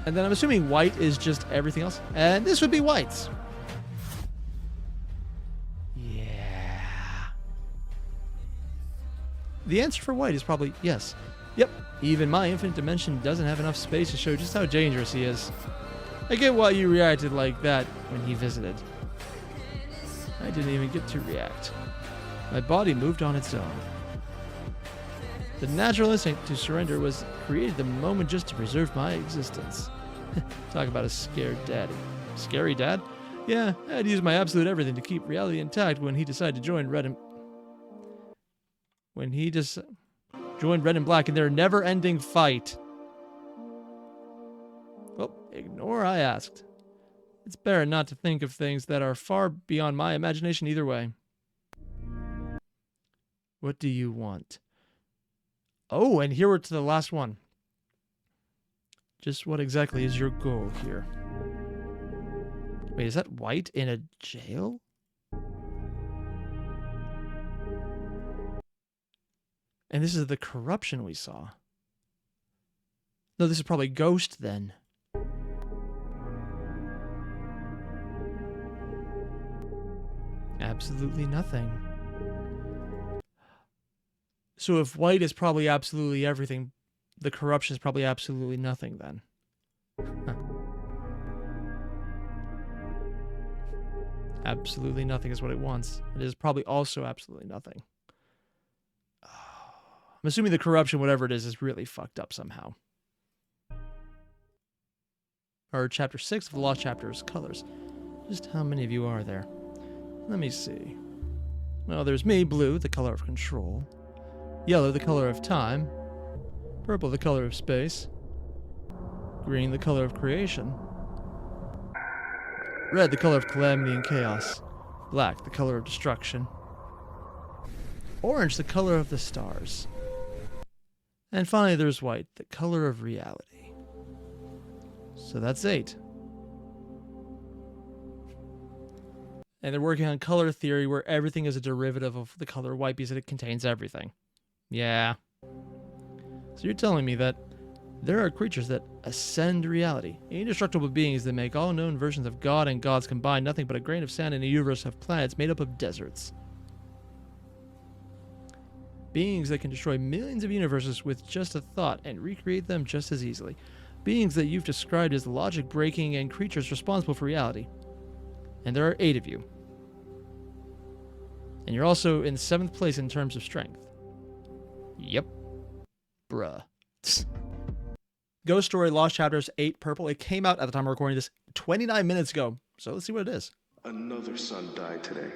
And then I'm assuming white is just everything else. And this would be whites. Yeah. The answer for white is probably yes. Yep. Even my infinite dimension doesn't have enough space to show just how dangerous he is. I get why you reacted like that when he visited. I didn't even get to react. My body moved on its own. The natural instinct to surrender was created the moment just to preserve my existence. Talk about a scared daddy. Scary dad? Yeah, I had used my absolute everything to keep reality intact when he decided to join Red and... When he just joined Red and Black in their never-ending fight. Well, ignore I asked. It's better not to think of things that are far beyond my imagination either way. What do you want? Oh, and here we're to the last one. Just what exactly is your goal here? Wait, is that white in a jail? And this is the corruption we saw. No, this is probably Ghost then. Absolutely nothing. So if white is probably absolutely everything, the corruption is probably absolutely nothing then. Huh. Absolutely nothing is what it wants. It is probably also absolutely nothing. I'm assuming the corruption, whatever it is really fucked up somehow. Or chapter 6 of the Lost Chapters, colors. Just how many of you are there? Let me see. Well, there's me, blue, the color of control. Yellow, the color of time. Purple, the color of space. Green, the color of creation. Red, the color of calamity and chaos. Black, the color of destruction. Orange, the color of the stars. And finally, there's white, the color of reality. So that's 8. And they're working on color theory where everything is a derivative of the color white because it contains everything. Yeah. So you're telling me that there are creatures that ascend reality, indestructible beings that make all known versions of God and gods combined, nothing but a grain of sand in a universe of planets made up of deserts. Beings that can destroy millions of universes with just a thought and recreate them just as easily. Beings that you've described as logic-breaking and creatures responsible for reality. And there are 8 of you. And you're also in 7th place in terms of strength. Yep. Bruh. Ghost Story Lost Chapters 8 Purple. It came out at the time of recording this 29 minutes ago. So let's see what it is. Another son died today.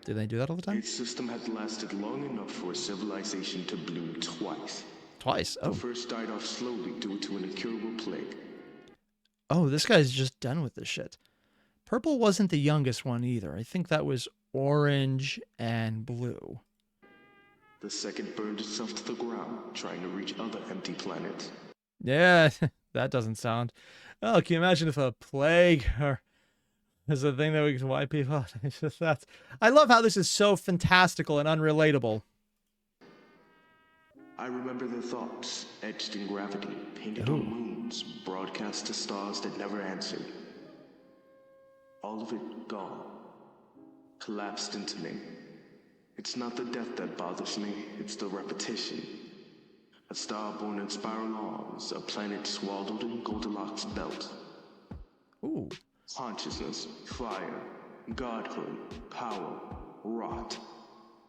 Do they do that all the time? Its system had lasted long enough for a civilization to bloom twice. Twice? Oh. The first died off slowly due to an incurable plague. Oh, this guy's just done with this shit. Purple wasn't the youngest one either. I think that was orange and blue. The second burned itself to the ground, trying to reach other empty planets. Yeah, that doesn't sound... Oh, can you imagine if a plague or is a thing that we can wipe people out? It's just that. I love how this is so fantastical and unrelatable. I remember their thoughts, etched in gravity, painted on moons, broadcast to stars that never answered. All of it gone. Collapsed into me. It's not the death that bothers me, it's the repetition. A star born in spiral arms, a planet swaddled in Goldilocks' belt. Ooh. Consciousness, fire, godhood, power, rot.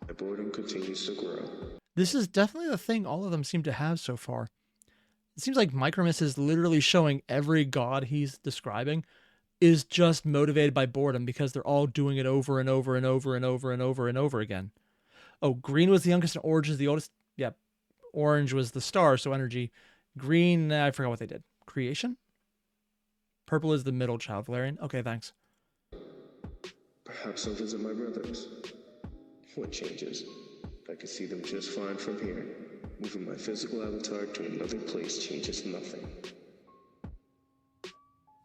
The boredom continues to grow. This is definitely the thing all of them seem to have so far. It seems like Micromist is literally showing every god he's describing is just motivated by boredom because they're all doing it over and over and over and over and over and over again. Oh, green was the youngest and orange is the oldest. Yeah, orange was the star, so energy. Green, I forgot what they did. Creation? Purple is the middle child, Valerian. Okay, thanks. Perhaps I'll visit my brothers. What changes? I can see them just fine from here. Moving my physical avatar to another place changes nothing.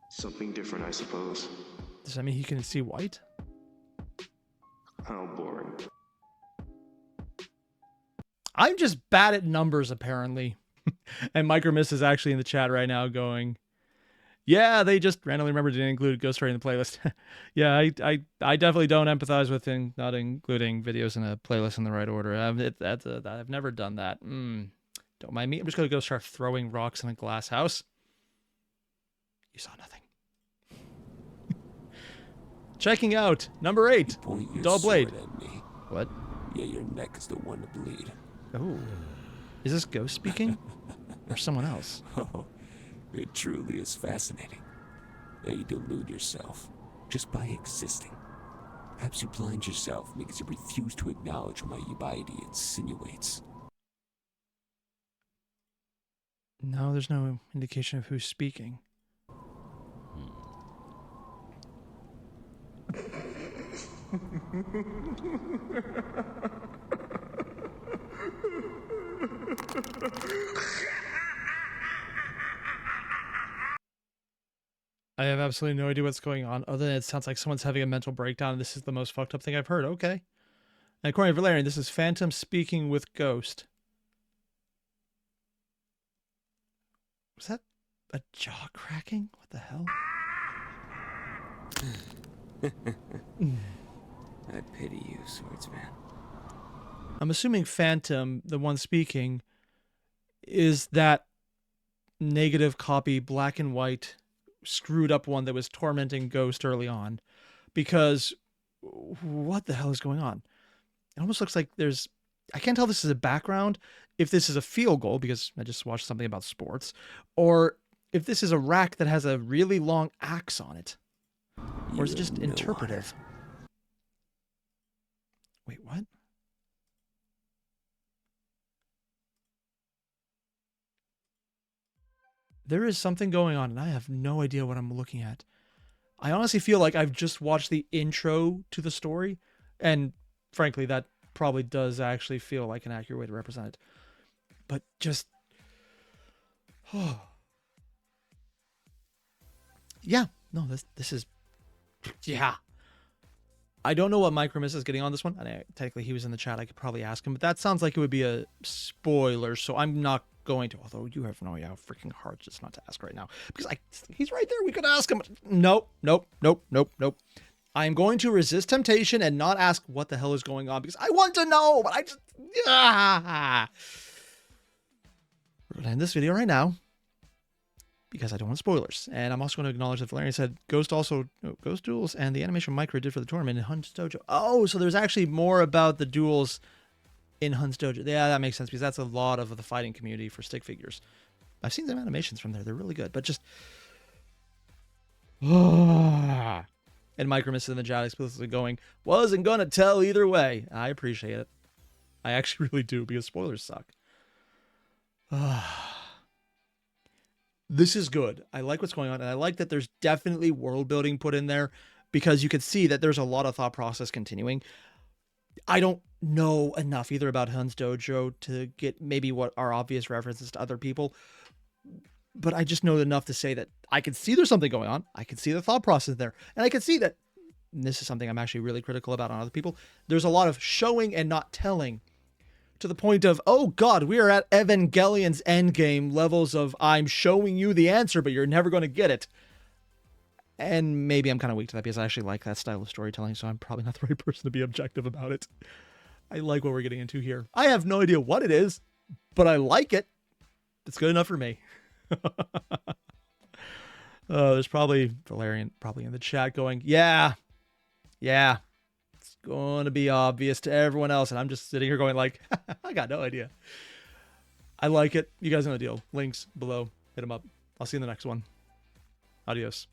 Something different, I suppose. Does that mean he can see white? How boring. I'm just bad at numbers, apparently. And Micromist is actually in the chat right now going, yeah, they just randomly remembered to include Ghost Story in the playlist. Yeah, I definitely don't empathize with not including videos in a playlist in the right order. I've never done that. Don't mind me. I'm just going to go start throwing rocks in a glass house. You saw nothing. Checking out number 8, Dull Blade. What? Yeah, your neck is the one to bleed. Oh, is this Ghost speaking, or someone else? Oh, it truly is fascinating. That you delude yourself just by existing. Perhaps you blind yourself because you refuse to acknowledge what my ubiety insinuates. No, there's no indication of who's speaking. I have absolutely no idea what's going on, other than it sounds like someone's having a mental breakdown, and this is the most fucked up thing I've heard. Okay. And according to Valerian, this is Phantom speaking with Ghost. Was that a jaw cracking? What the hell? I pity you, swordsman. I'm assuming Phantom, the one speaking, is that negative copy, black and white, screwed up one that was tormenting Ghost early on. Because what the hell is going on? It almost looks like there's... I can't tell if this is a background, if this is a field goal, because I just watched something about sports, or if this is a rack that has a really long axe on it. Or is it just interpretive? Wait, what? There is something going on, and I have no idea what I'm looking at. I honestly feel like I've just watched the intro to the story, and frankly, that probably does actually feel like an accurate way to represent it. But just... yeah, no, this is... yeah. I don't know what Micromist is getting on this one. And technically, he was in the chat. I could probably ask him, but that sounds like it would be a spoiler, so I'm not going to. Although you have no idea how freaking hard it's not to ask right now, because he's right there. We could ask him. Nope. I am going to resist temptation and not ask what the hell is going on, because I want to know, but I just... We're going to end this video right now, because I don't want spoilers. And I'm also going to acknowledge that Valerian said Ghost duels and the animation Micro did for the tournament in Hunt's Dojo. Oh, so there's actually more about the duels in Hunt's Dojo. Yeah, that makes sense, because that's a lot of the fighting community for stick figures. I've seen some animations from there. They're really good, but just... And Micromist in the chat explicitly going, wasn't going to tell either way. I appreciate it. I actually really do, because spoilers suck. This is good. I like what's going on, and I like that there's definitely world building put in there, because you can see that there's a lot of thought process continuing. I don't know enough either about Hunt's Dojo to get maybe what are obvious references to other people, but I just know enough to say that I can see there's something going on. I can see the thought process there, and I can see that, and this is something I'm actually really critical about on other people, there's a lot of showing and not telling, to the point of, oh god, we are at Evangelion's endgame levels of I'm showing you the answer, but you're never going to get it. And maybe I'm kind of weak to that, because I actually like that style of storytelling, so I'm probably not the right person to be objective about it. I like what we're getting into here. I have no idea what it is, but I like it. It's good enough for me. There's probably Valerian in the chat going, yeah, it's going to be obvious to everyone else, and I'm just sitting here going like, I got no idea. I like it. You guys know the deal. Links below. Hit them up. I'll see you in the next one. Adios.